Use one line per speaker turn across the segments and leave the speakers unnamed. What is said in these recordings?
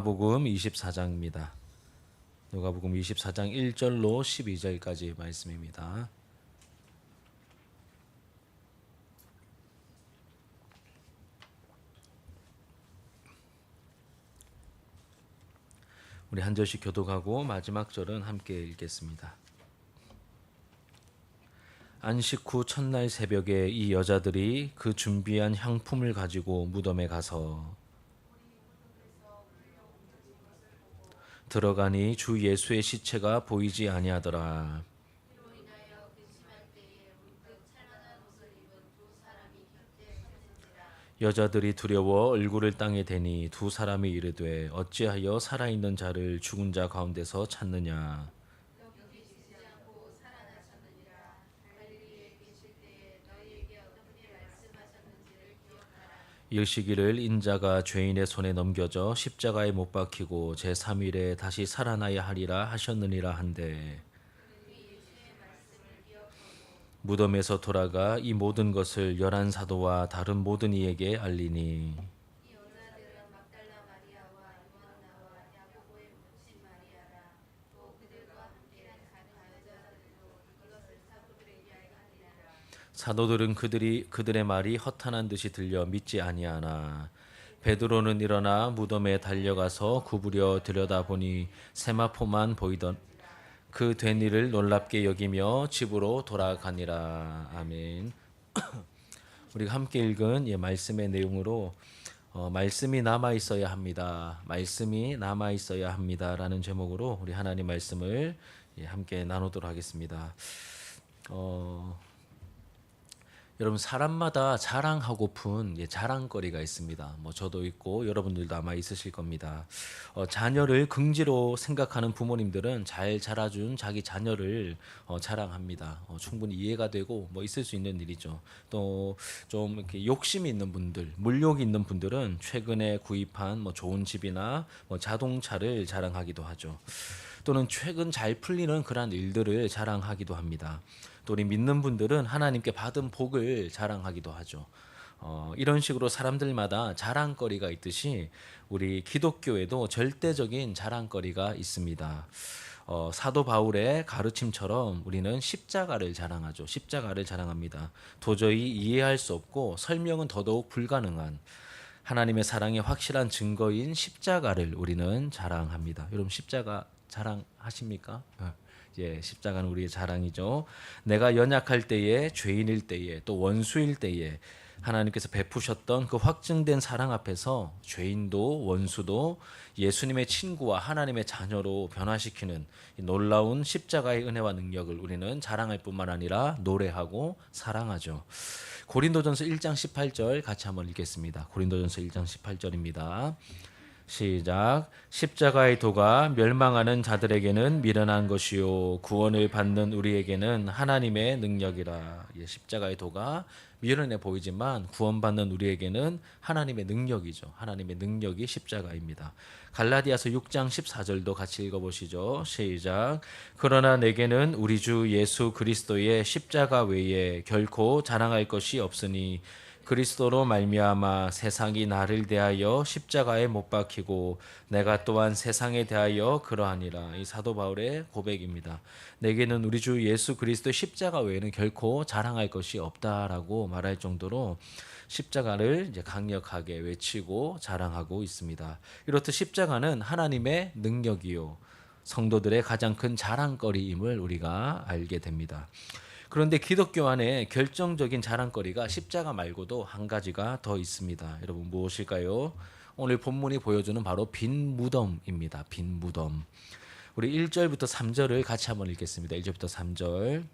누가복음 24장입니다. 누가복음 24장 1절로 12절까지 말씀입니다. 우리 한 절씩 교독하고 마지막 절은 함께 읽겠습니다. 안식 후 첫날 새벽에 이 여자들이 그 준비한 향품을 가지고 무덤에 가서 들어가니 주 예수의 시체가 보이지 아니하더라. 여자들이 두려워 얼굴을 땅에 대니 두 사람이 이르되 어찌하여 살아있는 자를 죽은 자 가운데서 찾느냐. 일시기를 인자가 죄인의 손에 넘겨져 십자가에 못 박히고 제3일에 다시 살아나야 하리라 하셨느니라 한데 무덤에서 돌아가 이 모든 것을 11 사도와 다른 모든 이에게 알리니 사도들은 그들의 말이 허탄한 듯이 들려 믿지 아니하나 베드로는 일어나 무덤에 달려가서 구부려 들여다보니 세마포만 보이던 그 된 일을 놀랍게 여기며 집으로 돌아가니라. 아멘. 우리가 함께 읽은 말씀의 내용으로 말씀이 남아 있어야 합니다. 말씀이 남아 있어야 합니다라는 제목으로 우리 하나님 말씀을 함께 나누도록 하겠습니다. 여러분 사람마다 자랑하고픈 자랑거리가 있습니다. 저도 있고 여러분들도 아마 있으실 겁니다. 자녀를 긍지로 생각하는 부모님들은 잘 자라준 자기 자녀를 자랑합니다. 충분히 이해가 되고 있을 수 있는 일이죠. 또 좀 이렇게 욕심이 있는 분들, 물욕이 있는 분들은 최근에 구입한 좋은 집이나 자동차를 자랑하기도 하죠. 또는 최근 잘 풀리는 그러한 일들을 자랑하기도 합니다. 또 우리 믿는 분들은 하나님께 받은 복을 자랑하기도 하죠. 이런 식으로 사람들마다 자랑거리가 있듯이 우리 기독교에도 절대적인 자랑거리가 있습니다. 사도 바울의 가르침처럼 우리는 십자가를 자랑하죠. 십자가를 자랑합니다. 도저히 이해할 수 없고 설명은 더더욱 불가능한 하나님의 사랑의 확실한 증거인 십자가를 우리는 자랑합니다. 여러분 십자가 자랑하십니까? 십자가는 우리의 자랑이죠. 내가 연약할 때에, 죄인일 때에, 또 원수일 때에 하나님께서 베푸셨던 그 확증된 사랑 앞에서 죄인도 원수도 예수님의 친구와 하나님의 자녀로 변화시키는 이 놀라운 십자가의 은혜와 능력을 우리는 자랑할 뿐만 아니라 노래하고 사랑하죠. 고린도전서 1장 18절 같이 한번 읽겠습니다. 고린도전서 1장 18절입니다. 시작. 십자가의 도가 멸망하는 자들에게는 미련한 것이요 구원을 받는 우리에게는 하나님의 능력이라. 십자가의 도가 미련해 보이지만 구원받는 우리에게는 하나님의 능력이죠. 하나님의 능력이 십자가입니다. 갈라디아서 6장 14절도 같이 읽어보시죠. 시작. 그러나 내게는 우리 주 예수 그리스도의 십자가 외에 결코 자랑할 것이 없으니 그리스도로 말미암아 세상이 나를 대하여 십자가에 못 박히고 내가 또한 세상에 대하여 그러하니라. 이 사도 바울의 고백입니다. 내게는 우리 주 예수 그리스도의 십자가 외에는 결코 자랑할 것이 없다라고 말할 정도로 십자가를 이제 강력하게 외치고 자랑하고 있습니다. 이렇듯 십자가는 하나님의 능력이요 성도들의 가장 큰 자랑거리임을 우리가 알게 됩니다. 그런데 기독교 안에 결정적인 자랑거리가 십자가 말고도 한 가지가 더 있습니다. 여러분 무엇일까요? 오늘 본문이 보여주는 바로 빈 무덤입니다. 빈 무덤. 우리 1절부터 3절을 같이 한번 읽겠습니다. 1절부터 3절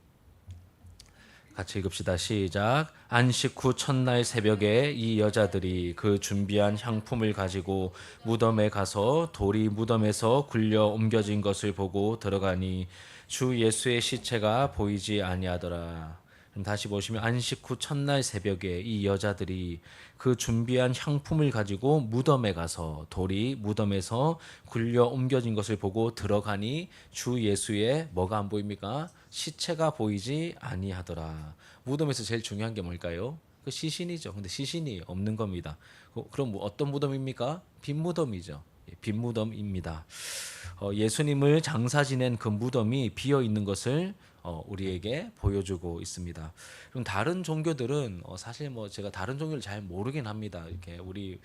같이 읽읍시다. 시작. 안식 후 첫날 새벽에 이 여자들이 그 준비한 향품을 가지고 무덤에 가서 돌이 무덤에서 굴려 옮겨진 것을 보고 들어가니 주 예수의 시체가 보이지 아니하더라. 다시 보시면 안식 후 첫날 새벽에 이 여자들이 그 준비한 향품을 가지고 무덤에 가서 돌이 무덤에서 굴려 옮겨진 것을 보고 들어가니 주 예수의 뭐가 안 보입니까? 시체가 보이지 아니하더라. 무덤에서 제일 중요한 게 뭘까요? 시신이죠. 근데 시신이 없는 겁니다. 그럼 어떤 무덤입니까? 빈 무덤이죠. 빈 무덤입니다. 예수님을 장사 지낸 그 무덤이 비어 있는 것을 우리에게 보여주고 있습니다. 그럼 다른 종교들은 사실 뭐 제가 다른 종교를 잘 모르긴 합니다. 이렇게 우리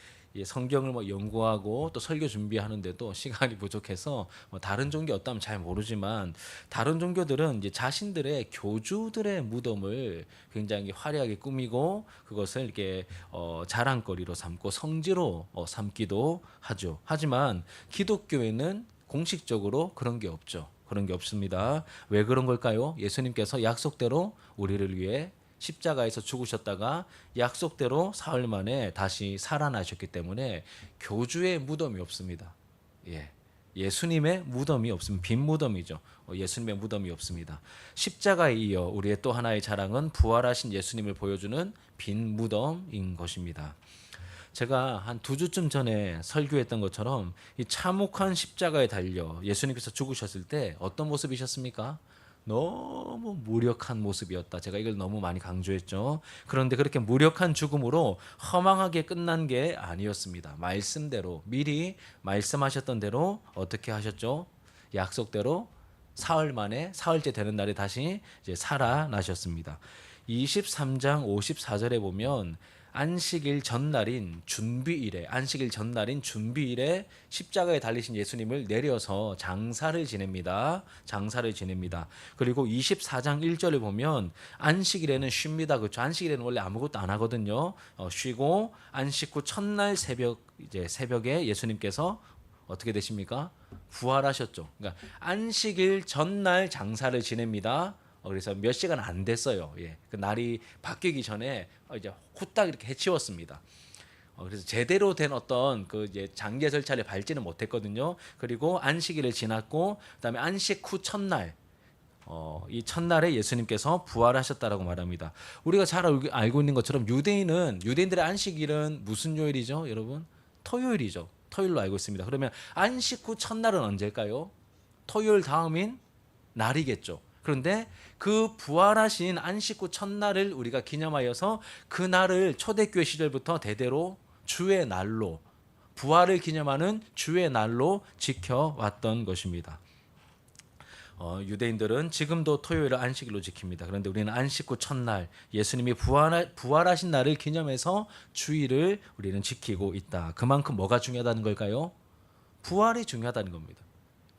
성경을 뭐 연구하고 또 설교 준비하는데도 시간이 부족해서 다른 종교 어떠면 잘 모르지만 다른 종교들은 이제 자신들의 교주들의 무덤을 굉장히 화려하게 꾸미고 그것을 이렇게 자랑거리로 삼고 성지로 삼기도 하죠. 하지만 기독교에는 공식적으로 그런 게 없죠. 그런 게 없습니다. 왜 그런 걸까요? 예수님께서 약속대로 우리를 위해 십자가에서 죽으셨다가 약속대로 사흘 만에 다시 살아나셨기 때문에 교주의 무덤이 없습니다. 예수님의 무덤이 없으면 빈 무덤이죠. 예수님의 무덤이 없습니다. 십자가에 이어 우리의 또 하나의 자랑은 부활하신 예수님을 보여주는 빈 무덤인 것입니다. 제가 한 2주쯤 전에 설교했던 것처럼 이 참혹한 십자가에 달려 예수님께서 죽으셨을 때 어떤 모습이셨습니까? 너무 무력한 모습이었다. 제가 이걸 너무 많이 강조했죠. 그런데 그렇게 무력한 죽음으로 허망하게 끝난 게 아니었습니다. 말씀대로 미리 말씀하셨던 대로 어떻게 하셨죠? 약속대로 사흘 만에 사흘째 되는 날에 다시 이제 살아나셨습니다. 23장 54절에 보면 안식일 전날인 준비일에 십자가에 달리신 예수님을 내려서 장사를 지냅니다. 그리고 24장 1절을 보면 안식일에는 쉽니다. 그렇죠? 안식일에는 원래 아무것도 안 하거든요. 쉬고 안식 후 첫날 새벽에 예수님께서 어떻게 되십니까? 부활하셨죠. 그러니까 안식일 전날 장사를 지냅니다. 그래서 몇 시간 안 됐어요. 그 날이 바뀌기 전에 이제 후딱 이렇게 해치웠습니다. 그래서 제대로 된 어떤 그 이제 장례 절차를 밟지는 못했거든요. 그리고 안식일을 지났고 그다음에 안식 후 첫날 이 첫날에 예수님께서 부활하셨다라고 말합니다. 우리가 잘 알고 있는 것처럼 유대인들의 안식일은 무슨 요일이죠, 여러분? 토요일이죠. 토요일로 알고 있습니다. 그러면 안식 후 첫날은 언제일까요? 토요일 다음인 날이겠죠. 그런데 그 부활하신 안식 후 첫날을 우리가 기념하여서 그 날을 초대교회 시절부터 대대로 주의 날로 부활을 기념하는 주의 날로 지켜왔던 것입니다. 유대인들은 지금도 토요일을 안식일로 지킵니다. 그런데 우리는 안식 후 첫날 예수님이 부활하신 날을 기념해서 주일을 우리는 지키고 있다. 그만큼 뭐가 중요하다는 걸까요? 부활이 중요하다는 겁니다.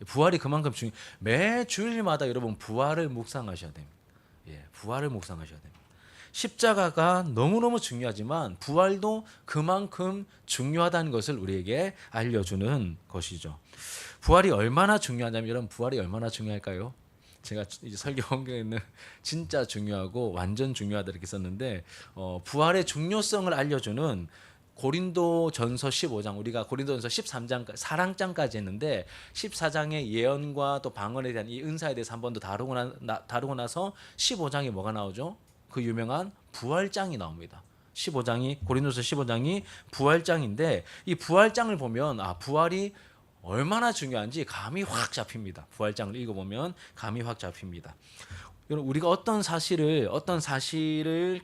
부활이 그만큼 매 주일마다 여러분 부활을 묵상하셔야 됩니다. 부활을 묵상하셔야 됩니다. 십자가가 너무너무 중요하지만 부활도 그만큼 중요하다는 것을 우리에게 알려주는 것이죠. 부활이 얼마나 중요하냐면 여러분 부활이 얼마나 중요할까요? 제가 이제 설교 환경에는 진짜 중요하고 완전 중요하다 이렇게 썼는데 부활의 중요성을 알려주는 고린도전서 15장 우리가 고린도전서 13장 사랑장까지 했는데 14장의 예언과 또 방언에 대한 이 은사에 대해서 한 번 더 다루고 나서 15장에 뭐가 나오죠? 그 유명한 부활장이 나옵니다. 고린도전서 15장이 부활장인데 이 부활장을 보면 부활이 얼마나 중요한지 감이 확 잡힙니다. 부활장을 읽어보면 감이 확 잡힙니다. 우리가 어떤 사실을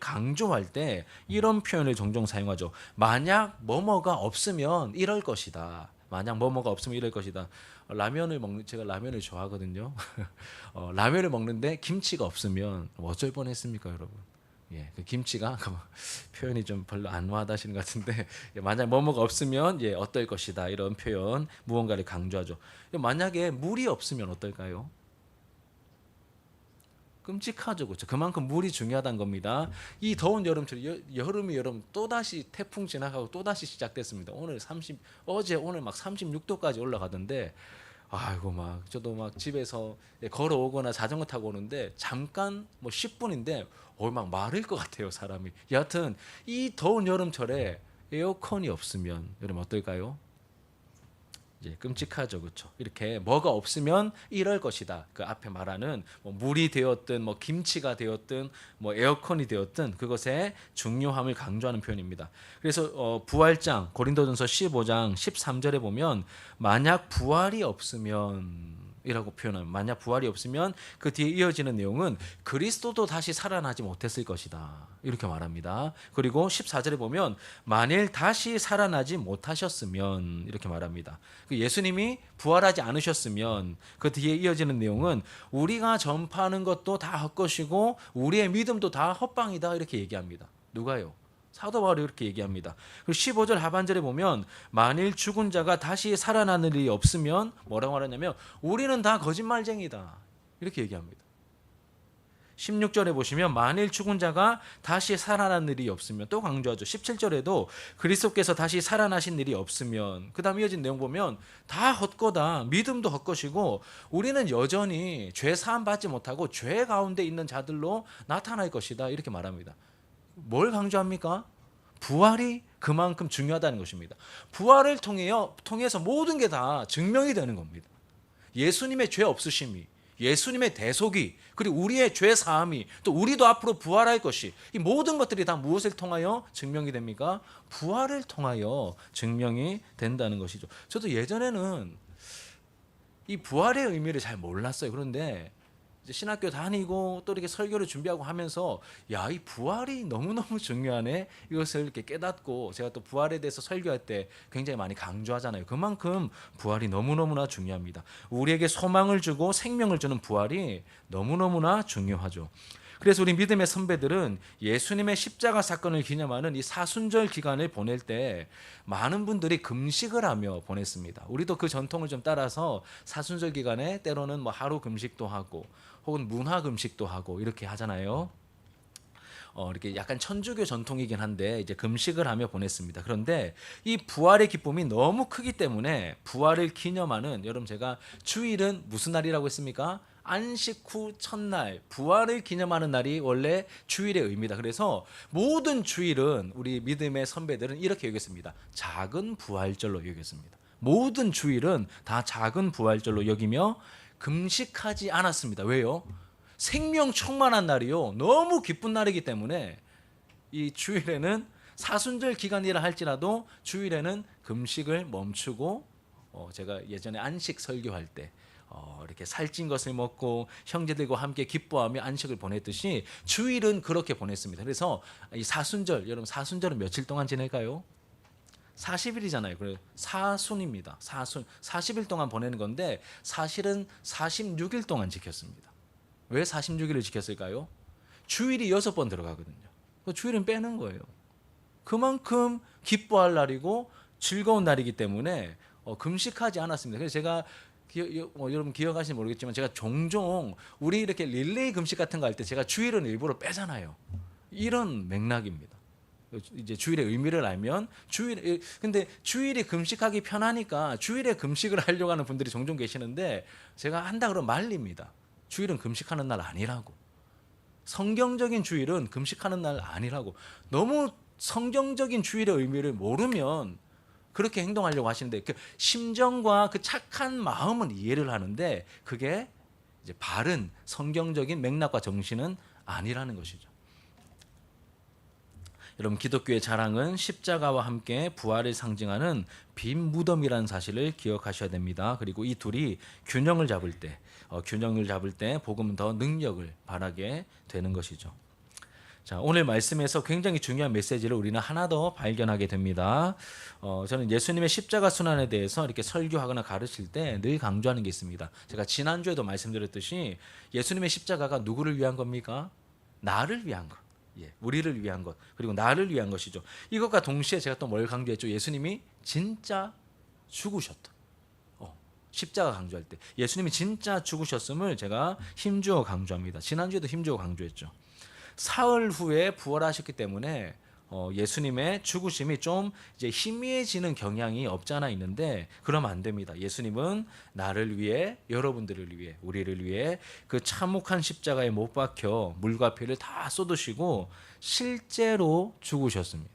강조할 때 이런 표현을 종종 사용하죠. 만약 뭐뭐가 없으면 이럴 것이다. 제가 라면을 좋아하거든요. 라면을 먹는데 김치가 없으면 어쩔 뻔했습니까, 여러분? 그 김치가 표현이 좀 별로 안 와닿으시는 것 같은데 만약 뭐뭐가 없으면 어떨 것이다 이런 표현 무언가를 강조하죠. 만약에 물이 없으면 어떨까요? 끔찍하죠, 그렇죠? 그만큼 물이 중요하다는 겁니다. 이 더운 여름이 여러분 또다시 태풍 지나가고 또다시 시작됐습니다. 어제 오늘 막 36도까지 올라가던데, 아이고 저도 집에서 걸어오거나 자전거 타고 오는데 잠깐 10분인데 막 마를 것 같아요, 사람이. 여하튼 이 더운 여름철에 에어컨이 없으면 여러분 어떨까요? 끔찍하죠, 그렇죠? 이렇게 뭐가 없으면 이럴 것이다. 그 앞에 말하는 물이 되었든 김치가 되었든 에어컨이 되었든 그것의 중요함을 강조하는 표현입니다. 그래서 부활장 고린도전서 15장 13절에 보면 만약 부활이 없으면 이라고 표현합니다. 만약 부활이 없으면 그 뒤에 이어지는 내용은 그리스도도 다시 살아나지 못했을 것이다. 이렇게 말합니다. 그리고 14절에 보면 만일 다시 살아나지 못하셨으면 이렇게 말합니다. 예수님이 부활하지 않으셨으면 그 뒤에 이어지는 내용은 우리가 전파하는 것도 다 헛것이고 우리의 믿음도 다 헛방이다. 이렇게 얘기합니다. 누가요? 사도 바울이 이렇게 얘기합니다. 그리고 15절 하반절에 보면 만일 죽은 자가 다시 살아나는 일이 없으면 뭐라고 말하냐면 우리는 다 거짓말쟁이다. 이렇게 얘기합니다. 16절에 보시면 만일 죽은 자가 다시 살아나는 일이 없으면 또 강조하죠. 17절에도 그리스도께서 다시 살아나신 일이 없으면 그 다음 이어진 내용 보면 다 헛거다. 믿음도 헛것이고 우리는 여전히 죄 사함 받지 못하고 죄 가운데 있는 자들로 나타날 것이다. 이렇게 말합니다. 뭘 강조합니까? 부활이 그만큼 중요하다는 것입니다. 부활을 통해서 모든 게 다 증명이 되는 겁니다. 예수님의 죄 없으심이, 예수님의 대속이, 그리고 우리의 죄 사함이, 또 우리도 앞으로 부활할 것이, 이 모든 것들이 다 무엇을 통하여 증명이 됩니까? 부활을 통하여 증명이 된다는 것이죠. 저도 예전에는 이 부활의 의미를 잘 몰랐어요. 그런데 신학교 다니고 또 이렇게 설교를 준비하고 하면서 야, 이 부활이 너무너무 중요하네. 이것을 이렇게 깨닫고 제가 또 부활에 대해서 설교할 때 굉장히 많이 강조하잖아요. 그만큼 부활이 너무너무나 중요합니다. 우리에게 소망을 주고 생명을 주는 부활이 너무너무나 중요하죠. 그래서 우리 믿음의 선배들은 예수님의 십자가 사건을 기념하는 이 사순절 기간을 보낼 때 많은 분들이 금식을 하며 보냈습니다. 우리도 그 전통을 좀 따라서 사순절 기간에 때로는 뭐 하루 금식도 하고 혹은 문화 금식도 하고 이렇게 하잖아요. 이렇게 약간 천주교 전통이긴 한데 이제 금식을 하며 보냈습니다. 그런데 이 부활의 기쁨이 너무 크기 때문에 부활을 기념하는, 여러분 제가 주일은 무슨 날이라고 했습니까? 안식 후 첫날, 부활을 기념하는 날이 원래 주일의 의미다. 그래서 모든 주일은 우리 믿음의 선배들은 이렇게 여겼습니다. 작은 부활절로 여겼습니다. 모든 주일은 다 작은 부활절로 여기며 금식하지 않았습니다. 왜요? 생명 충만한 날이요, 너무 기쁜 날이기 때문에 이 주일에는 사순절 기간이라 할지라도 주일에는 금식을 멈추고 제가 예전에 안식 설교할 때 이렇게 살찐 것을 먹고 형제들과 함께 기뻐하며 안식을 보냈듯이 주일은 그렇게 보냈습니다. 그래서 이 사순절, 여러분 사순절은 며칠 동안 지낼까요? 40일이잖아요. 그래서 사순입니다. 사순 40일 동안 보내는 건데 사실은 46일 동안 지켰습니다. 왜 46일을 지켰을까요? 주일이 6번 들어가거든요. 주일은 빼는 거예요. 그만큼 기뻐할 날이고 즐거운 날이기 때문에 금식하지 않았습니다. 그래서 제가 여러분 기억하시는지 모르겠지만 제가 종종 우리 이렇게 릴레이 금식 같은 거 할 때 제가 주일은 일부러 빼잖아요. 이런 맥락입니다. 이제 주일의 의미를 알면 근데 주일이 금식하기 편하니까 주일에 금식을 하려고 하는 분들이 종종 계시는데 제가 한다 그러면 말립니다. 주일은 금식하는 날 아니라고. 성경적인 주일은 금식하는 날 아니라고. 너무 성경적인 주일의 의미를 모르면 그렇게 행동하려고 하시는데 그 심정과 그 착한 마음은 이해를 하는데 그게 이제 바른 성경적인 맥락과 정신은 아니라는 것이죠. 여러분 기독교의 자랑은 십자가와 함께 부활을 상징하는 빈 무덤이라는 사실을 기억하셔야 됩니다. 그리고 이 둘이 균형을 잡을 때 복음은 더 능력을 발하게 되는 것이죠. 자, 오늘 말씀에서 굉장히 중요한 메시지를 우리는 하나 더 발견하게 됩니다. 저는 예수님의 십자가 순환에 대해서 이렇게 설교하거나 가르칠 때 늘 강조하는 게 있습니다. 제가 지난주에도 말씀드렸듯이 예수님의 십자가가 누구를 위한 겁니까? 나를 위한 것. 우리를 위한 것, 그리고 나를 위한 것이죠. 이것과 동시에 제가 또 뭘 강조했죠? 예수님이 진짜 죽으셨다. 십자가 강조할 때 예수님이 진짜 죽으셨음을 제가 힘주어 강조합니다. 지난주에도 힘주어 강조했죠. 사흘 후에 부활하셨기 때문에 예수님의 죽으심이 좀 이제 희미해지는 경향이 없지 않아 있는데 그러면 안 됩니다. 예수님은 나를 위해, 여러분들을 위해, 우리를 위해 그 참혹한 십자가에 못 박혀 물과 피를 다 쏟으시고 실제로 죽으셨습니다.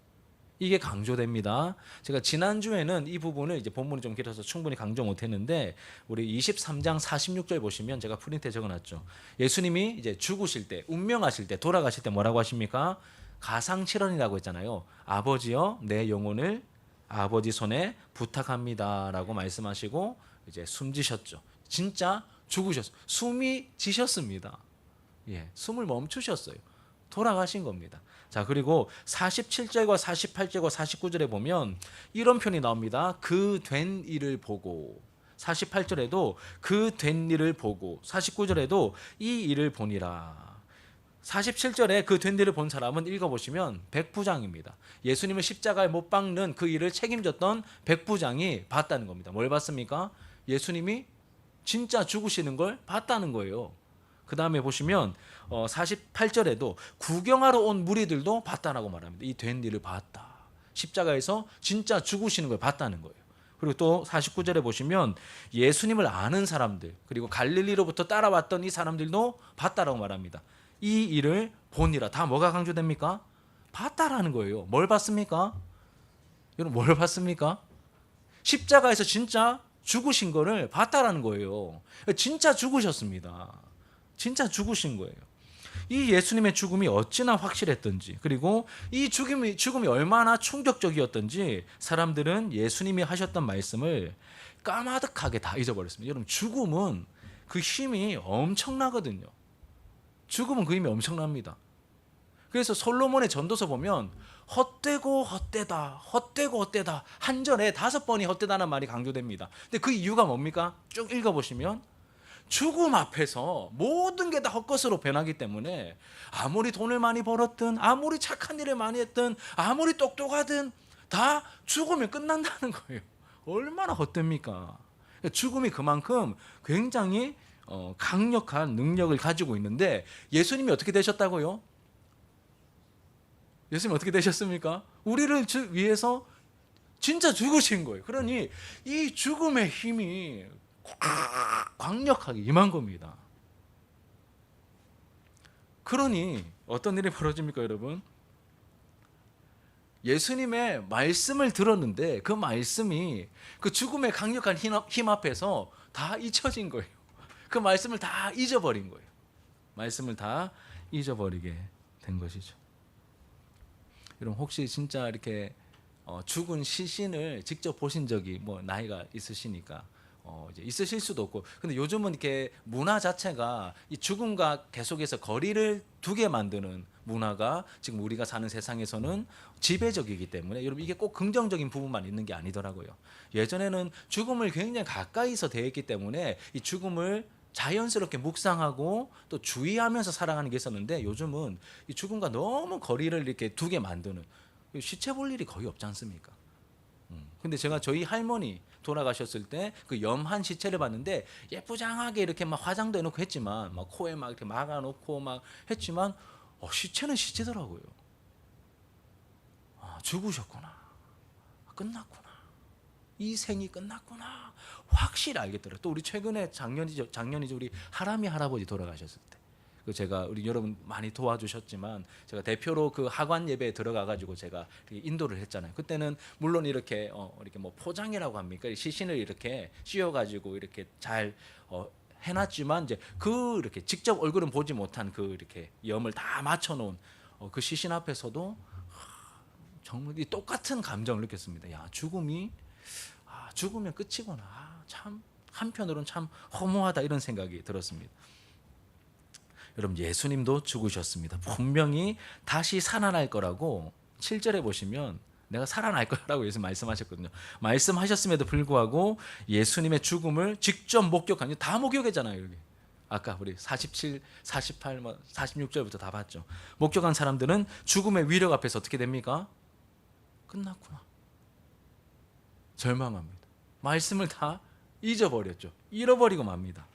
이게 강조됩니다. 제가 지난주에는 이 부분을 이제 본문이 좀 길어서 충분히 강조 못했는데 우리 23장 46절 보시면 제가 프린트에 적어놨죠. 예수님이 이제 죽으실 때, 운명하실 때, 돌아가실 때 뭐라고 하십니까? 가상칠언이라고 했잖아요. 아버지여 내 영혼을 아버지 손에 부탁합니다라고 말씀하시고 이제 숨지셨죠. 진짜 죽으셨어요. 숨이 지셨습니다. 예, 숨을 멈추셨어요. 돌아가신 겁니다. 자, 그리고 47절과 48절과 49절에 보면 이런 표현이 나옵니다. 그 된 일을 보고. 48절에도 그 된 일을 보고, 49절에도 이 일을 보니라. 47절에 그 된 일을 본 사람은 읽어보시면 백부장입니다. 예수님을 십자가에 못 박는 그 일을 책임졌던 백부장이 봤다는 겁니다. 뭘 봤습니까? 예수님이 진짜 죽으시는 걸 봤다는 거예요. 그 다음에 보시면 48절에도 구경하러 온 무리들도 봤다라고 말합니다. 이 된 일을 봤다. 십자가에서 진짜 죽으시는 걸 봤다는 거예요. 그리고 또 49절에 보시면 예수님을 아는 사람들, 그리고 갈릴리로부터 따라왔던 이 사람들도 봤다라고 말합니다. 이 일을 보니라. 다 뭐가 강조됩니까? 봤다라는 거예요. 뭘 봤습니까? 여러분 뭘 봤습니까? 십자가에서 진짜 죽으신 거를 봤다라는 거예요. 진짜 죽으셨습니다. 진짜 죽으신 거예요. 이 예수님의 죽음이 어찌나 확실했던지, 그리고 이 죽음이 얼마나 충격적이었던지 사람들은 예수님이 하셨던 말씀을 까마득하게 다 잊어버렸습니다. 여러분 죽음은 그 힘이 엄청나거든요. 죽음은 그 힘이 엄청납니다. 그래서 솔로몬의 전도서 보면 헛되고 헛되다, 헛되고 헛되다, 한 절에 5번이 헛되다는 말이 강조됩니다. 근데 그 이유가 뭡니까? 쭉 읽어보시면 죽음 앞에서 모든 게 다 헛것으로 변하기 때문에 아무리 돈을 많이 벌었든, 아무리 착한 일을 많이 했든, 아무리 똑똑하든 다 죽으면 끝난다는 거예요. 얼마나 헛됩니까? 죽음이 그만큼 굉장히 강력한 능력을 가지고 있는데, 예수님이 어떻게 되셨다고요? 예수님 어떻게 되셨습니까? 우리를 위해서 진짜 죽으신 거예요. 그러니 이 죽음의 힘이 강력하게 임한 겁니다. 그러니 어떤 일이 벌어집니까, 여러분? 예수님의 말씀을 들었는데 그 말씀이 그 죽음의 강력한 힘 앞에서 다 잊혀진 거예요. 그 말씀을 다 잊어버린 거예요. 말씀을 다 잊어버리게 된 것이죠. 여러분 혹시 진짜 이렇게 죽은 시신을 직접 보신 적이 뭐 나이가 있으시니까 이제 있으실 수도 없고, 근데 요즘은 이렇게 문화 자체가 이 죽음과 계속해서 거리를 두게 만드는 문화가 지금 우리가 사는 세상에서는 지배적이기 때문에 여러분 이게 꼭 긍정적인 부분만 있는 게 아니더라고요. 예전에는 죽음을 굉장히 가까이서 대했기 때문에 이 죽음을 자연스럽게 묵상하고 또 주의하면서 살아가는 게 있었는데, 요즘은 이 죽음과 너무 거리를 이렇게 두게 만드는, 시체 볼 일이 거의 없지 않습니까? 근데 제가 저희 할머니 돌아가셨을 때 그 염한 시체를 봤는데 예쁘장하게 이렇게 막 화장도 해놓고 했지만, 막 코에 막 이렇게 막아놓고 막 했지만 시체는 시체더라고요. 죽으셨구나, 끝났구나, 이 생이 끝났구나 확실히 알겠더라고요. 또 우리 최근에 작년이죠 우리 하람이 할아버지 돌아가셨을 때, 그 제가 우리 여러분 많이 도와주셨지만 제가 대표로 그 하관 예배에 들어가 가지고 제가 인도를 했잖아요. 그때는 물론 이렇게 이렇게 뭐 포장이라고 합니까? 시신을 이렇게 씌워 가지고 이렇게 잘 해놨지만 이제 그 이렇게 직접 얼굴은 보지 못한 그 이렇게 염을 다 맞춰놓은 그 시신 앞에서도 정말 똑같은 감정을 느꼈습니다. 야, 죽으면 끝이구나. 참 한편으로는 참 허무하다, 이런 생각이 들었습니다. 여러분 예수님도 죽으셨습니다. 분명히 다시 살아날 거라고 7절에 보시면 내가 살아날 거라고 예수님 말씀하셨거든요. 말씀하셨음에도 불구하고 예수님의 죽음을 직접 목격한, 다 목격했잖아요. 여기 아까 우리 47, 48, 46절부터 다 봤죠. 목격한 사람들은 죽음의 위력 앞에서 어떻게 됩니까? 끝났구나, 절망합니다. 말씀을 다 잊어버렸죠. 잃어버리고 맙니다.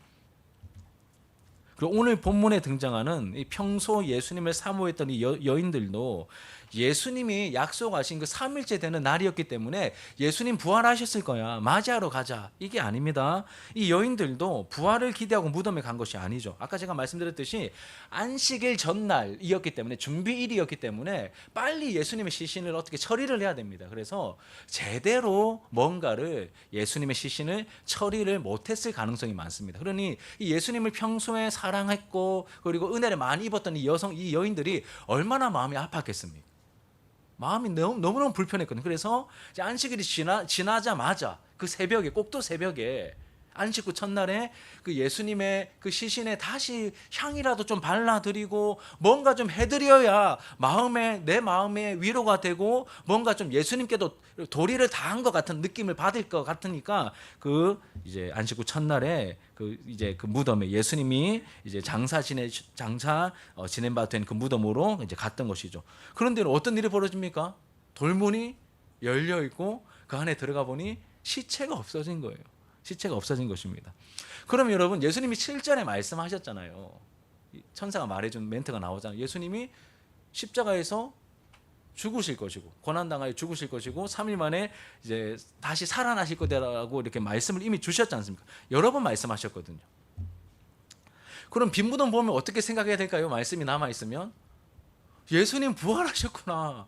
그리고 오늘 본문에 등장하는 이 평소 예수님을 사모했던 이 여인들도 예수님이 약속하신 그 3일째 되는 날이었기 때문에 예수님 부활하셨을 거야, 맞이하러 가자, 이게 아닙니다. 이 여인들도 부활을 기대하고 무덤에 간 것이 아니죠. 아까 제가 말씀드렸듯이 안식일 전날이었기 때문에, 준비일이었기 때문에 빨리 예수님의 시신을 어떻게 처리를 해야 됩니다. 그래서 제대로 뭔가를 예수님의 시신을 처리를 못했을 가능성이 많습니다. 그러니 이 예수님을 평소에 사랑했고 그리고 은혜를 많이 입었던 이 여인들이 얼마나 마음이 아팠겠습니까? 마음이 너무너무 불편했거든요. 그래서 안식일이 지나자마자 그 새벽에, 꼭두 새벽에 안식구 첫날에 그 예수님의 그 시신에 다시 향이라도 좀 발라드리고 뭔가 좀 해드려야 내 마음에 위로가 되고 뭔가 좀 예수님께도 도리를 다한 것 같은 느낌을 받을 것 같으니까 그 이제 안식구 첫날에 그 이제 그 무덤에 예수님이 이제 장사 지낸 바 된 그 무덤으로 이제 갔던 것이죠. 그런데 어떤 일이 벌어집니까? 돌문이 열려 있고 그 안에 들어가 보니 시체가 없어진 거예요. 시체가 없어진 것입니다. 그럼 여러분, 예수님이 7절에 말씀하셨잖아요. 천사가 말해준 멘트가 나오잖아요. 예수님이 십자가에서 죽으실 것이고 고난당하여 죽으실 것이고 3일 만에 이제 다시 살아나실 거라고 이렇게 말씀을 이미 주셨지 않습니까? 여러 번 말씀하셨거든요. 그럼 빈 무덤 보면 어떻게 생각해야 될까요? 말씀이 남아있으면 예수님 부활하셨구나,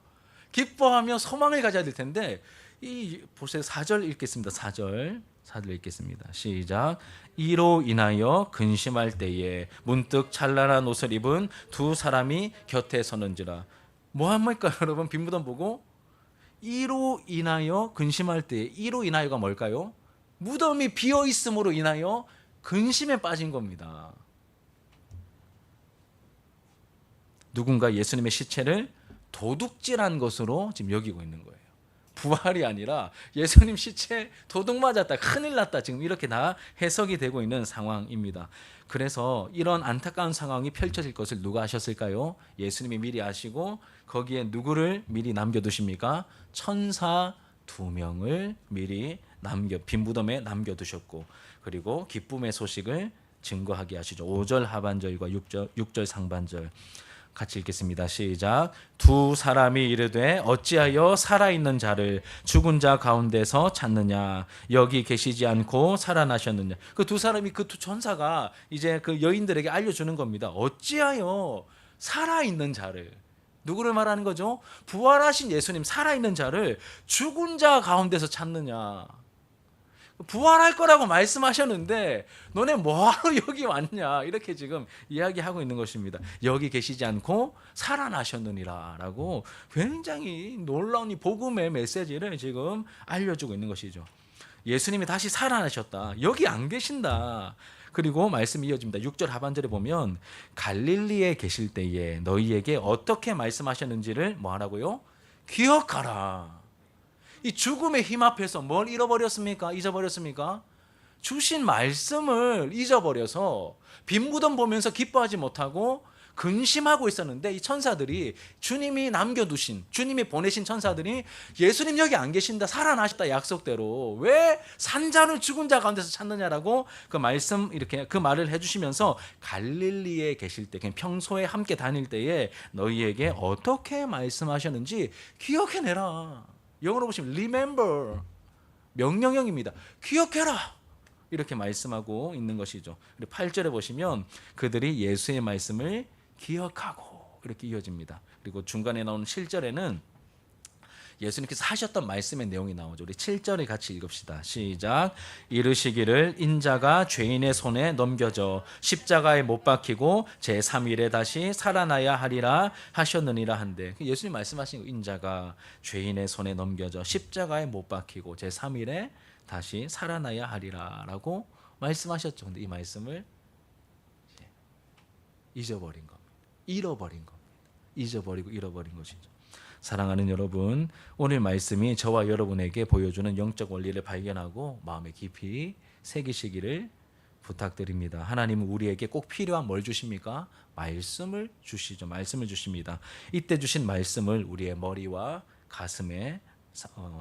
기뻐하며 소망을 가져야 될 텐데, 이 보세요. 4절 읽겠습니다. 4절 읽겠습니다. 시작. 이로 인하여 근심할 때에 문득 찬란한 옷을 입은 두 사람이 곁에 서는지라. 뭐 합니까 여러분? 빈 무덤 보고 이로 인하여 근심할 때에, 이로 인하여가 뭘까요? 무덤이 비어 있음으로 인하여 근심에 빠진 겁니다. 누군가 예수님의 시체를 도둑질한 것으로 지금 여기고 있는 거예요. 부활이 아니라 예수님 시체 도둑 맞았다, 큰일 났다, 지금 이렇게 다 해석이 되고 있는 상황입니다. 그래서 이런 안타까운 상황이 펼쳐질 것을 누가 아셨을까요? 예수님이 미리 아시고 거기에 누구를 미리 남겨두십니까? 천사 2명을 미리 빈 무덤에 남겨두셨고, 그리고 기쁨의 소식을 증거하게 하시죠. 5절 하반절과 6절 상반절 같이 읽겠습니다. 시작. 두 사람이 이르되 어찌하여 살아있는 자를 죽은 자 가운데서 찾느냐, 여기 계시지 않고 살아나셨느냐. 그 두 사람이, 그 두 천사가 이제 그 여인들에게 알려주는 겁니다. 어찌하여 살아있는 자를, 누구를 말하는 거죠? 부활하신 예수님, 살아있는 자를 죽은 자 가운데서 찾느냐. 부활할 거라고 말씀하셨는데 너네 뭐하러 여기 왔냐, 이렇게 지금 이야기하고 있는 것입니다. 여기 계시지 않고 살아나셨느니라 라고 굉장히 놀라운 이 복음의 메시지를 지금 알려주고 있는 것이죠. 예수님이 다시 살아나셨다, 여기 안 계신다. 그리고 말씀이 이어집니다. 6절 하반절에 보면 갈릴리에 계실 때에 너희에게 어떻게 말씀하셨는지를 뭐 하라고요? 기억하라. 이 죽음의 힘 앞에서 뭘 잊어버렸습니까? 주신 말씀을 잊어버려서 빈 무덤 보면서 기뻐하지 못하고 근심하고 있었는데, 이 천사들이, 주님이 보내신 천사들이 예수님 여기 안 계신다, 살아나셨다 약속대로 왜 산자를 죽은 자 가운데서 찾느냐라고 그 말씀, 이렇게 그 말을 해주시면서 갈릴리에 계실 때, 그냥 평소에 함께 다닐 때에 너희에게 어떻게 말씀하셨는지 기억해내라. 영어로 보시면 remember, 명령형입니다. 기억해라, 이렇게 말씀하고 있는 것이죠. 그리고 8절에 보시면 그들이 예수의 말씀을 기억하고 이렇게 이어집니다. 그리고 중간에 나오는 7절에는 예수님께서 하셨던 말씀의 내용이 나오죠. 우리 7절을 같이 읽읍시다. 시작. 이르시기를 인자가 죄인의 손에 넘겨져 십자가에 못 박히고 제3일에 다시 살아나야 하리라 하셨느니라 한데, 예수님 말씀하신 거, 인자가 죄인의 손에 넘겨져 십자가에 못 박히고 제3일에 다시 살아나야 하리라 라고 말씀하셨죠. 근데 이 말씀을 잊어버린 겁니다. 잃어버린 겁니다. 잊어버리고 잃어버린 것이죠. 사랑하는 여러분, 오늘 말씀이 저와 여러분에게 보여주는 영적 원리를 발견하고 마음에 깊이 새기시기를 부탁드립니다. 하나님은 우리에게 꼭 필요한 뭘 주십니까? 말씀을 주시죠. 말씀을 주십니다. 이때 주신 말씀을 우리의 머리와 가슴에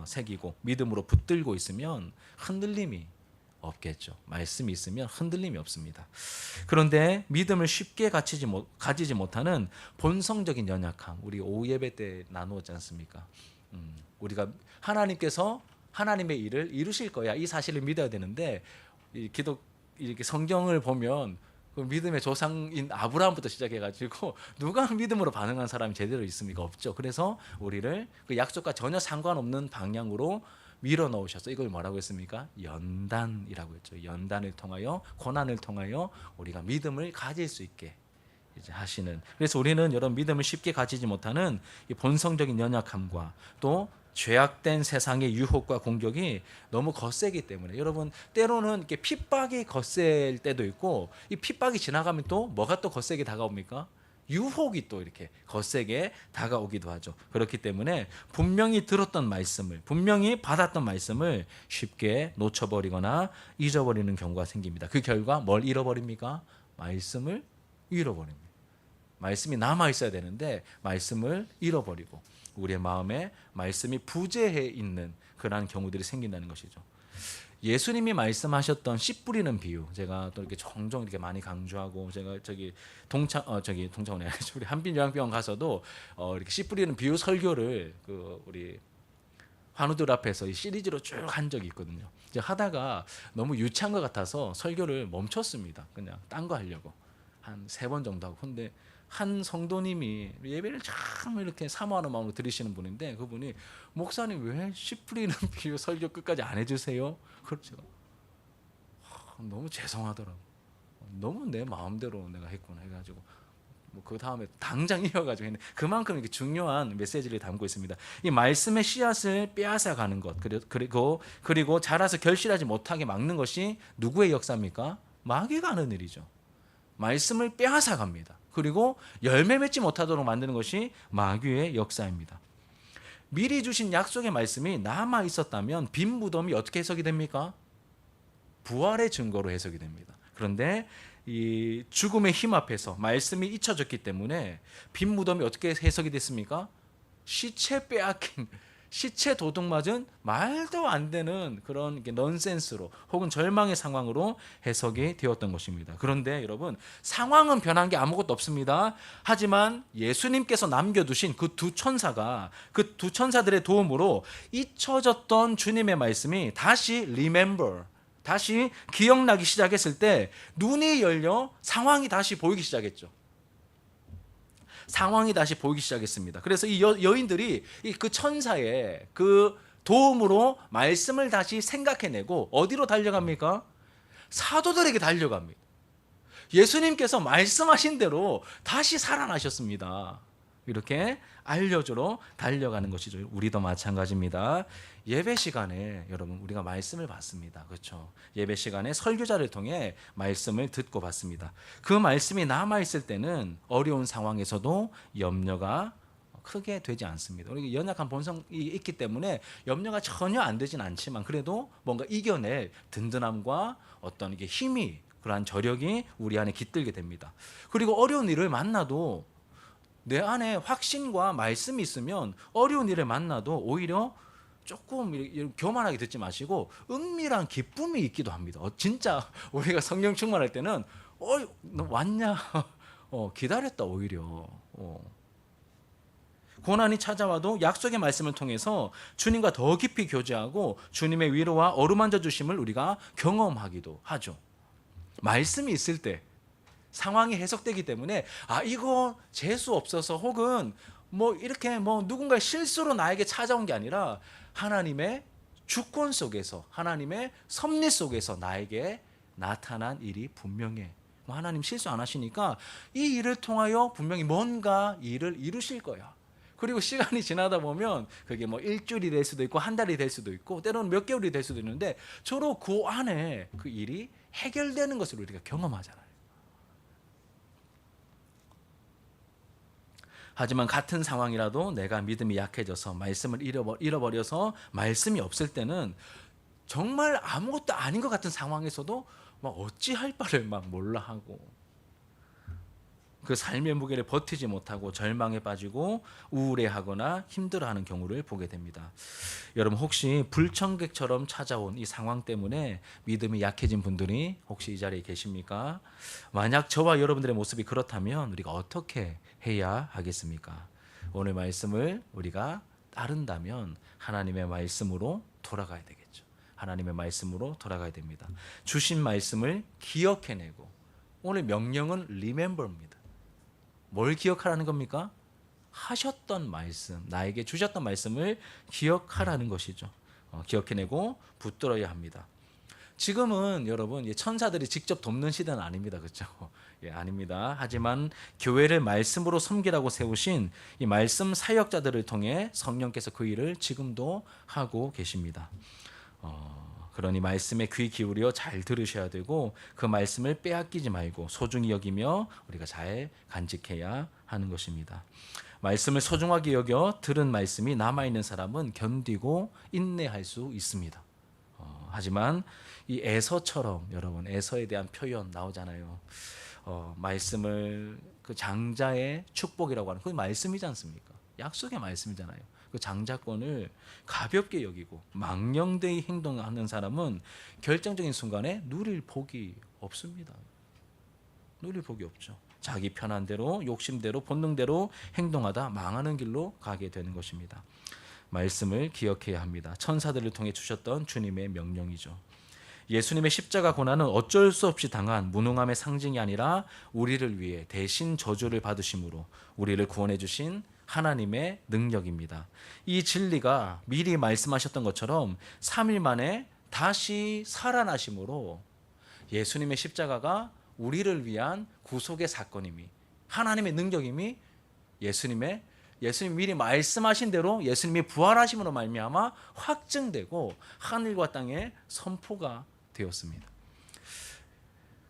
새기고 믿음으로 붙들고 있으면 흔들림이 없겠죠. 말씀이 있으면 흔들림이 없습니다. 그런데 믿음을 쉽게 가지지 못하는 본성적인 연약함, 우리 오후 예배 때 나누었지 않습니까? 우리가 하나님께서 하나님의 일을 이루실 거야, 이 사실을 믿어야 되는데, 이렇게 성경을 보면 그 믿음의 조상인 아브라함부터 시작해가지고 누가 믿음으로 반응한 사람이 제대로 있습니까? 없죠. 그래서 우리를 그 약속과 전혀 상관없는 방향으로 밀어 넣으셔서 이걸 뭐라고 했습니까? 연단이라고 했죠. 연단을 통하여, 고난을 통하여 우리가 믿음을 가질 수 있게 이제 하시는. 그래서 우리는 여러분, 믿음을 쉽게 가지지 못하는 이 본성적인 연약함과 또 죄악된 세상의 유혹과 공격이 너무 거세기 때문에 여러분 때로는 이렇게 핍박이 거셀 때도 있고 이 핍박이 지나가면 또 뭐가 또 거세게 다가옵니까? 유혹이 또 이렇게 거세게 다가오기도 하죠. 그렇기 때문에 분명히 들었던 말씀을 분명히 받았던 말씀을 쉽게 놓쳐버리거나 잊어버리는 경우가 생깁니다. 그 결과 뭘 잃어버립니까? 말씀을 잃어버립니다. 말씀이 남아 있어야 되는데 말씀을 잃어버리고 우리의 마음에 말씀이 부재해 있는 그러한 경우들이 생긴다는 것이죠. 예수님이 말씀하셨던 씨 뿌리는 비유, 제가 또 이렇게 종종 이렇게 많이 강조하고, 제가 동창원에 우리 한빈요양병원 가서도 이렇게 씨 뿌리는 비유 설교를 우리 환우들 앞에서 이 시리즈로 쭉 한 적이 있거든요. 이제 하다가 너무 유치한 것 같아서 설교를 멈췄습니다. 그냥 딴 거 하려고 한 3번 정도 하고. 근데 한 성도님이 예배를 참 이렇게 사모하는 마음으로 들으시는 분인데, 그분이 목사님 왜 씨 뿌리는 비유 설교 끝까지 안 해주세요? 그렇죠. 너무 죄송하더라고. 너무 내 마음대로 내가 했구나 해가지고 그 다음에 당장 이어가지고 했는데, 그만큼 이렇게 중요한 메시지를 담고 있습니다. 이 말씀의 씨앗을 빼앗아 가는 것, 그리고 자라서 결실하지 못하게 막는 것이 누구의 역사입니까? 마귀가 하는 일이죠. 말씀을 빼앗아 갑니다. 그리고 열매 맺지 못하도록 만드는 것이 마귀의 역사입니다. 미리 주신 약속의 말씀이 남아 있었다면 빈 무덤이 어떻게 해석이 됩니까? 부활의 증거로 해석이 됩니다. 그런데 이 죽음의 힘 앞에서 말씀이 잊혀졌기 때문에 빈 무덤이 어떻게 해석이 됐습니까? 시체 빼앗긴, 시체 도둑 맞은 말도 안 되는 그런 넌센스로 혹은 절망의 상황으로 해석이 되었던 것입니다. 그런데 여러분, 상황은 변한 게 아무것도 없습니다. 하지만 예수님께서 남겨두신 그 두 천사가, 그 두 천사들의 도움으로 잊혀졌던 주님의 말씀이 다시 remember, 다시 기억나기 시작했을 때 눈이 열려 상황이 다시 보이기 시작했죠. 상황이 다시 보이기 시작했습니다. 그래서 이 여인들이 그 천사의 그 도움으로 말씀을 다시 생각해내고 어디로 달려갑니까? 사도들에게 달려갑니다. 예수님께서 말씀하신 대로 다시 살아나셨습니다. 이렇게 알려주러 달려가는 것이죠. 우리도 마찬가지입니다. 예배 시간에 여러분 우리가 말씀을 받습니다. 그렇죠? 예배 시간에 설교자를 통해 말씀을 듣고 받습니다. 그 말씀이 남아있을 때는 어려운 상황에서도 염려가 크게 되지 않습니다. 우리 연약한 본성이 있기 때문에 염려가 전혀 안 되진 않지만 그래도 뭔가 이겨낼 든든함과 어떤 이게 힘이, 그러한 저력이 우리 안에 깃들게 됩니다. 그리고 어려운 일을 만나도 내 안에 확신과 말씀이 있으면 어려운 일을 만나도 오히려 조금 교만하게 듣지 마시고 은밀한 기쁨이 있기도 합니다. 진짜 우리가 성령 충만할 때는 너 왔냐? 기다렸다 오히려. 고난이 찾아와도 약속의 말씀을 통해서 주님과 더 깊이 교제하고 주님의 위로와 어루만져 주심을 우리가 경험하기도 하죠. 말씀이 있을 때 상황이 해석되기 때문에 이거 재수 없어서 혹은 이렇게 누군가의 실수로 나에게 찾아온 게 아니라 하나님의 주권 속에서, 하나님의 섭리 속에서 나에게 나타난 일이 분명해. 하나님 실수 안 하시니까 이 일을 통하여 분명히 뭔가 일을 이루실 거야. 그리고 시간이 지나다 보면 그게 일주일이 될 수도 있고 한 달이 될 수도 있고 때로는 몇 개월이 될 수도 있는데 저로 그 안에 그 일이 해결되는 것을 우리가 경험하잖아요. 하지만 같은 상황이라도 내가 믿음이 약해져서 말씀을 잃어버려서 말씀이 없을 때는 정말 아무것도 아닌 것 같은 상황에서도 어찌할 바를 몰라 하고 그 삶의 무게를 버티지 못하고 절망에 빠지고 우울해하거나 힘들어하는 경우를 보게 됩니다. 여러분 혹시 불청객처럼 찾아온 이 상황 때문에 믿음이 약해진 분들이 혹시 이 자리에 계십니까? 만약 저와 여러분들의 모습이 그렇다면 우리가 어떻게 해야 하겠습니까? 오늘 말씀을 우리가 따른다면 하나님의 말씀으로 돌아가야 되겠죠. 하나님의 말씀으로 돌아가야 됩니다. 주신 말씀을 기억해내고, 오늘 명령은 remember입니다. 뭘 기억하라는 겁니까? 하셨던 말씀, 나에게 주셨던 말씀을 기억하라는 것이죠. 기억해내고 붙들어야 합니다. 지금은 여러분 천사들이 직접 돕는 시대는 아닙니다. 그렇죠? 예, 아닙니다. 하지만 교회를 말씀으로 섬기라고 세우신 이 말씀 사역자들을 통해 성령께서 그 일을 지금도 하고 계십니다. 그러니 말씀에 귀 기울여 잘 들으셔야 되고 그 말씀을 빼앗기지 말고 소중히 여기며 우리가 잘 간직해야 하는 것입니다. 말씀을 소중하게 여겨 들은 말씀이 남아있는 사람은 견디고 인내할 수 있습니다. 하지만 이 에서처럼 여러분 에서에 대한 표현 나오잖아요. 말씀을 그 장자의 축복이라고 하는 그 말씀이지 않습니까? 약속의 말씀이잖아요. 그 장자권을 가볍게 여기고 망령되이 행동하는 사람은 결정적인 순간에 누릴 복이 없습니다. 누릴 복이 없죠. 자기 편한 대로 욕심대로 본능대로 행동하다 망하는 길로 가게 되는 것입니다. 말씀을 기억해야 합니다. 천사들을 통해 주셨던 주님의 명령이죠. 예수님의 십자가 고난은 어쩔 수 없이 당한 무능함의 상징이 아니라 우리를 위해 대신 저주를 받으심으로 우리를 구원해 주신 하나님의 능력입니다. 이 진리가 미리 말씀하셨던 것처럼 3일 만에 다시 살아나심으로 예수님의 십자가가 우리를 위한 구속의 사건임이 하나님의 능력임이 예수님 미리 말씀하신 대로 예수님이 부활하심으로 말미암아 확증되고 하늘과 땅에 선포가 되었습니다.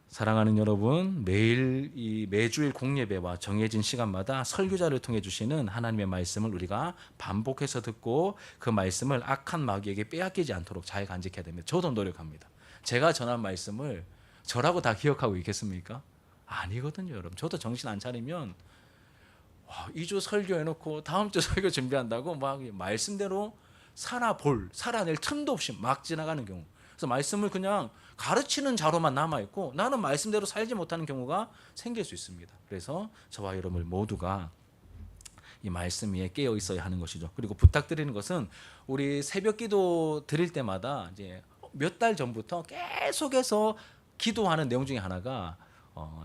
사랑하는 여러분, 매주일 공예배와 정해진 시간마다 설교자를 통해 주시는 하나님의 말씀을 우리가 반복해서 듣고 그 말씀을 악한 마귀에게 빼앗기지 않도록 잘 간직해야 됩니다. 저도 노력합니다. 제가 전한 말씀을 저라고 다 기억하고 있겠습니까? 아니거든요, 여러분. 저도 정신 안 차리면 2주 설교해놓고 다음 주 설교 준비한다고 막 말씀대로 살아낼 틈도 없이 막 지나가는 경우. 그래서 말씀을 그냥 가르치는 자로만 남아있고 나는 말씀대로 살지 못하는 경우가 생길 수 있습니다. 그래서 저와 여러분 모두가 이 말씀 위에 깨어 있어야 하는 것이죠. 그리고 부탁드리는 것은 우리 새벽 기도 드릴 때마다 이제 몇 달 전부터 계속해서 기도하는 내용 중에 하나가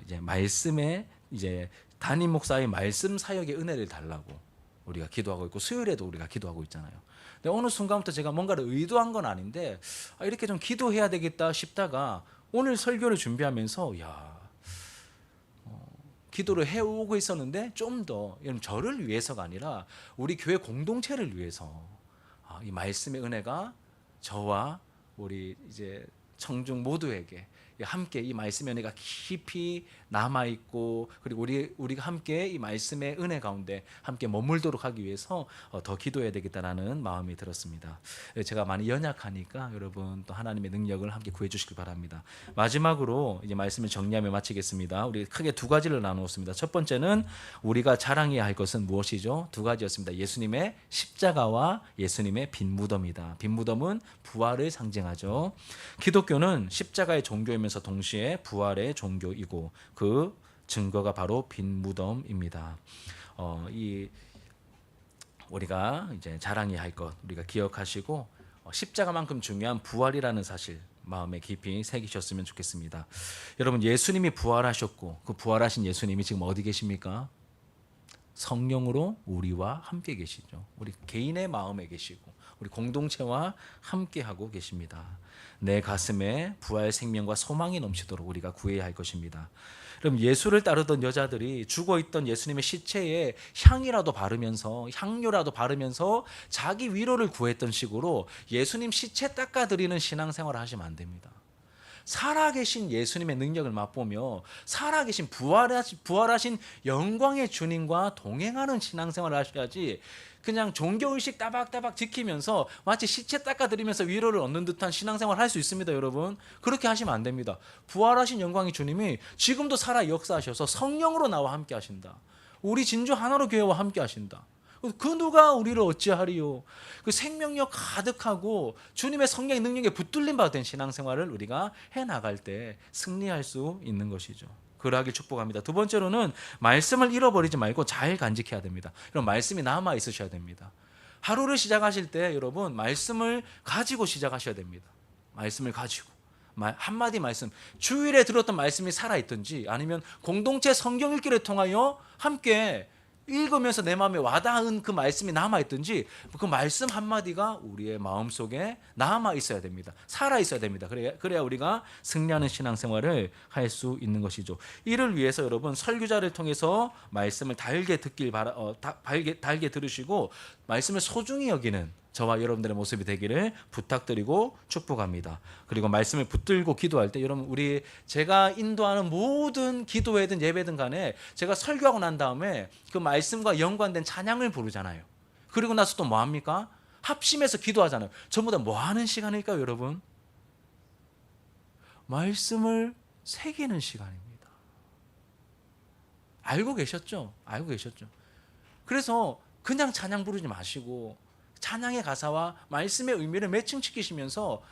이제 말씀에 이제 담임 목사의 말씀 사역의 은혜를 달라고 우리가 기도하고 있고 수요일에도 우리가 기도하고 있잖아요. 근데 어느 순간부터 제가 뭔가를 의도한 건 아닌데 이렇게 좀 기도해야 되겠다 싶다가 오늘 설교를 준비하면서 기도를 해오고 있었는데 좀 더 저를 위해서가 아니라 우리 교회 공동체를 위해서 이 말씀의 은혜가 저와 우리 이제 청중 모두에게 함께 이 말씀의 은혜가 깊이 남아 있고 그리고 우리가 함께 이 말씀의 은혜 가운데 함께 머물도록 하기 위해서 더 기도해야 되겠다라는 마음이 들었습니다. 제가 많이 연약하니까 여러분 또 하나님의 능력을 함께 구해 주시길 바랍니다. 마지막으로 이제 말씀을 정리하며 마치겠습니다. 우리 크게 두 가지를 나누었습니다. 첫 번째는 우리가 자랑해야 할 것은 무엇이죠? 두 가지였습니다. 예수님의 십자가와 예수님의 빈 무덤이다. 빈 무덤은 부활을 상징하죠. 기독교는 십자가의 종교이면서 동시에 부활의 종교이고 그 증거가 바로 빈 무덤입니다. 우리가 이제 자랑해야 할 것 우리가 기억하시고 십자가만큼 중요한 부활이라는 사실 마음에 깊이 새기셨으면 좋겠습니다. 여러분 예수님이 부활하셨고 그 부활하신 예수님이 지금 어디 계십니까? 성령으로 우리와 함께 계시죠. 우리 개인의 마음에 계시고 우리 공동체와 함께하고 계십니다. 내 가슴에 부활 생명과 소망이 넘치도록 우리가 구해야 할 것입니다. 그럼 예수를 따르던 여자들이 죽어있던 예수님의 시체에 향유라도 바르면서 자기 위로를 구했던 식으로 예수님 시체 닦아드리는 신앙생활을 하시면 안 됩니다. 살아계신 예수님의 능력을 맛보며 살아계신 부활하신 영광의 주님과 동행하는 신앙생활을 하셔야지 그냥 종교의식 따박따박 지키면서 마치 시체 닦아드리면서 위로를 얻는 듯한 신앙생활을 할 수 있습니다. 여러분 그렇게 하시면 안 됩니다. 부활하신 영광의 주님이 지금도 살아 역사하셔서 성령으로 나와 함께 하신다. 우리 진주 하나로 교회와 함께 하신다. 그 누가 우리를 어찌하리요. 그 생명력 가득하고 주님의 성령의 능력에 붙들림 받은 신앙생활을 우리가 해나갈 때 승리할 수 있는 것이죠. 그러하길 축복합니다. 두 번째로는 말씀을 잃어버리지 말고 잘 간직해야 됩니다. 그럼 말씀이 남아 있으셔야 됩니다. 하루를 시작하실 때 여러분 말씀을 가지고 시작하셔야 됩니다. 말씀을 가지고 한마디 말씀 주일에 들었던 말씀이 살아있든지 아니면 공동체 성경 읽기를 통하여 함께 읽으면서 내 마음에 와닿은 그 말씀이 남아있든지 그 말씀 한마디가 우리의 마음속에 남아있어야 됩니다. 살아있어야 됩니다. 그래야 우리가 승리하는 신앙생활을 할 수 있는 것이죠. 이를 위해서 여러분 설교자를 통해서 말씀을 달게 달게 들으시고 말씀을 소중히 여기는 저와 여러분들의 모습이 되기를 부탁드리고 축복합니다. 그리고 말씀을 붙들고 기도할 때 여러분 제가 인도하는 모든 기도회든 예배든 간에 제가 설교하고 난 다음에 그 말씀과 연관된 찬양을 부르잖아요. 그리고 나서 또 뭐 합니까? 합심해서 기도하잖아요. 전부 다 뭐 하는 시간일까요, 여러분? 말씀을 새기는 시간입니다. 알고 계셨죠? 알고 계셨죠? 그래서 그냥 찬양 부르지 마시고 찬양의 가사와 말씀의 의미를 매칭시키시면서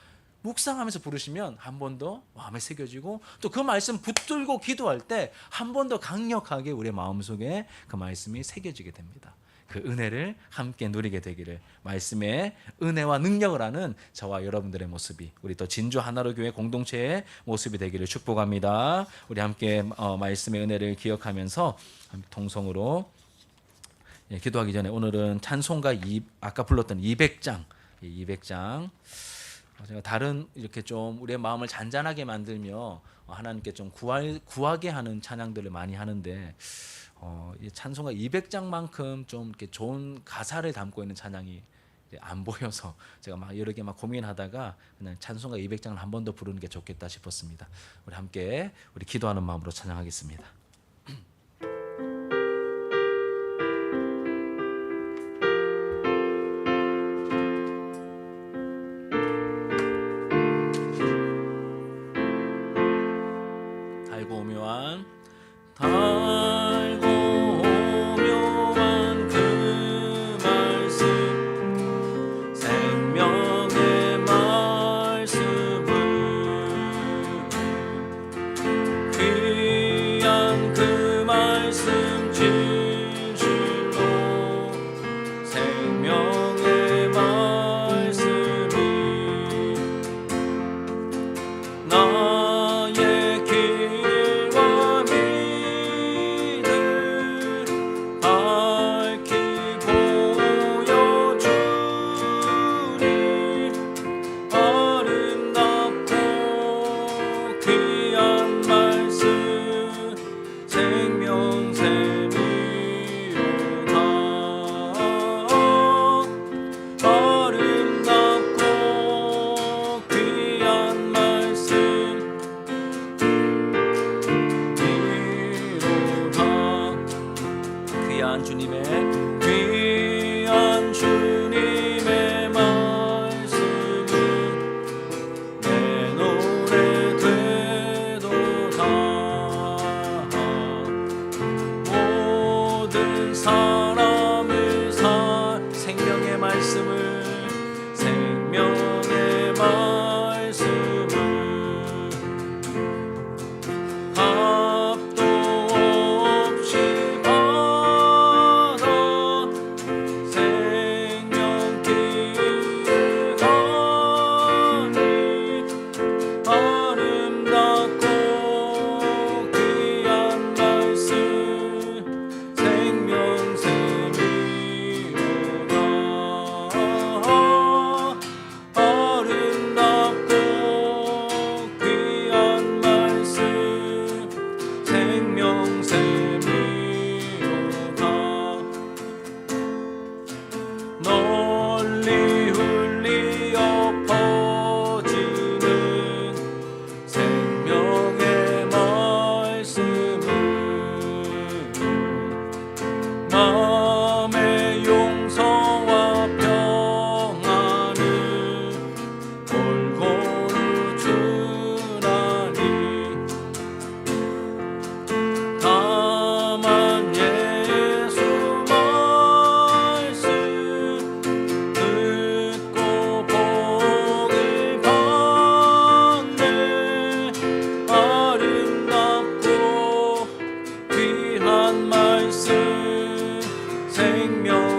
묵상하면서 부르시면 한 번 더 마음에 새겨지고 또 그 말씀 붙들고 기도할 때 한 번 더 강력하게 우리의 마음속에 그 말씀이 새겨지게 됩니다. 그 은혜를 함께 누리게 되기를, 말씀의 은혜와 능력을 아는 저와 여러분들의 모습이 우리 또 진주 하나로 교회 공동체의 모습이 되기를 축복합니다. 우리 함께 말씀의 은혜를 기억하면서 통성으로 기도하기 전에 오늘은 찬송가 아까 불렀던 200장 제가 다른 이렇게 좀 우리의 마음을 잔잔하게 만들며 하나님께 좀 구하게 하는 찬양들을 많이 하는데 이 찬송가 200장만큼 좀 이렇게 좋은 가사를 담고 있는 찬양이 안 보여서 제가 막 여러 개 고민하다가 그냥 찬송가 200장을 한 번 더 부르는 게 좋겠다 싶었습니다. 우리 함께 기도하는 마음으로 찬양하겠습니다.
생명